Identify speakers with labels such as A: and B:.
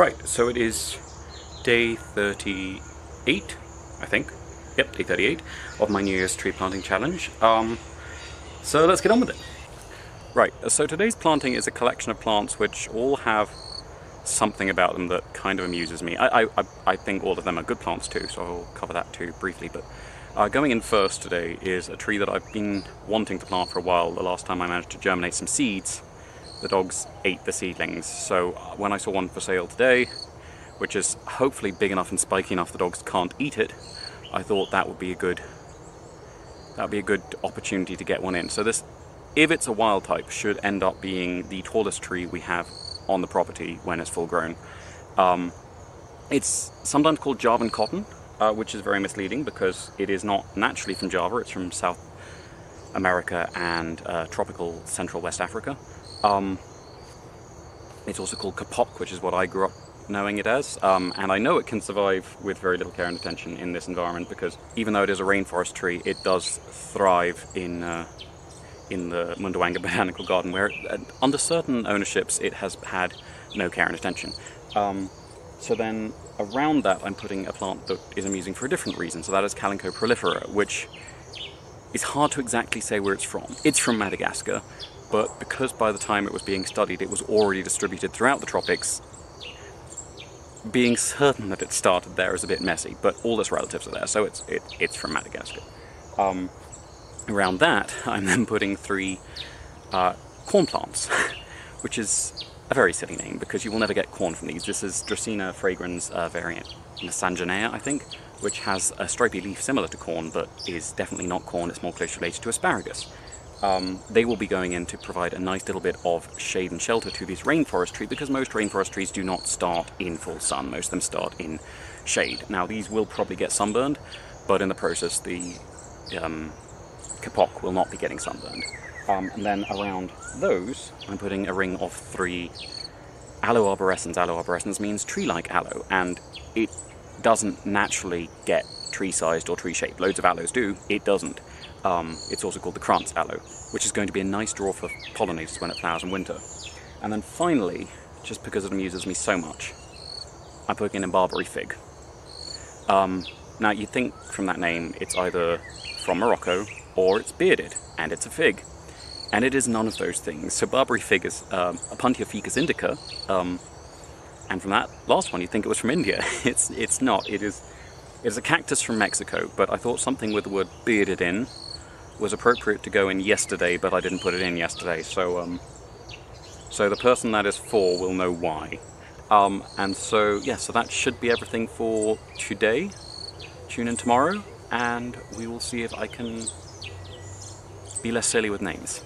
A: Right, so it is day 38, I think. Yep, day 38 of my New Year's tree planting challenge. So let's get on with it. Right, so today's planting is a collection of plants which all have something about them that kind of amuses me. I think all of them are good plants too, so I'll cover that too briefly. But going in first today is a tree that I've been wanting to plant for a while. The last time I managed to germinate some seeds, the dogs ate the seedlings. So when I saw one for sale today, which is hopefully big enough and spiky enough the dogs can't eat it, I thought that would be a good opportunity to get one in. So this, if it's a wild type, should end up being the tallest tree we have on the property when it's full grown. It's sometimes called Javan cotton, which is very misleading because it is not naturally from Java. It's from South America and tropical Central West Africa. It's also called Kapok, which is what I grew up knowing it as, and I know it can survive with very little care and attention in this environment because even though it is a rainforest tree, it does thrive in the Mundawanga Botanical Garden, where under certain ownerships it has had no care and attention. So then around that I'm putting a plant that is amusing for a different reason, so that is Kalanchoe prolifera, which is hard to exactly say where it's from. It's from Madagascar, but because by the time it was being studied it was already distributed throughout the tropics, being certain that it started there is a bit messy, but all its relatives are there, so it's from Madagascar. Around that, I'm then putting 3 corn plants, which is a very silly name because you will never get corn from these. This is Dracaena fragrans variant Sanjanea, I think, which has a stripy leaf similar to corn, but is definitely not corn. It's more closely related to asparagus. They will be going in to provide a nice little bit of shade and shelter to this rainforest tree, because most rainforest trees do not start in full sun. Most of them start in shade. Now these will probably get sunburned, but in the process the Kapok will not be getting sunburned. And then around those I'm putting a ring of 3 Aloe arborescens. Aloe arborescens means tree-like aloe, and it doesn't naturally get tree-sized or tree-shaped. Loads of aloes do, it doesn't. It's also called the krantz aloe, which is going to be a nice draw for pollinators when it flowers in winter. And then finally, just because it amuses me so much, I'm putting in a Barbary fig. Now you'd think from that name it's either from Morocco or it's bearded, and it's a fig. And it is none of those things. So Barbary fig is a Puntia ficus indica, and from that last one you'd think it was from India. It's not. It's a cactus from Mexico, but I thought something with the word bearded in was appropriate to go in yesterday, but I didn't put it in yesterday, so the person that is for will know why. And so, yeah, so that should be everything for today. Tune in tomorrow, and we will see if I can be less silly with names.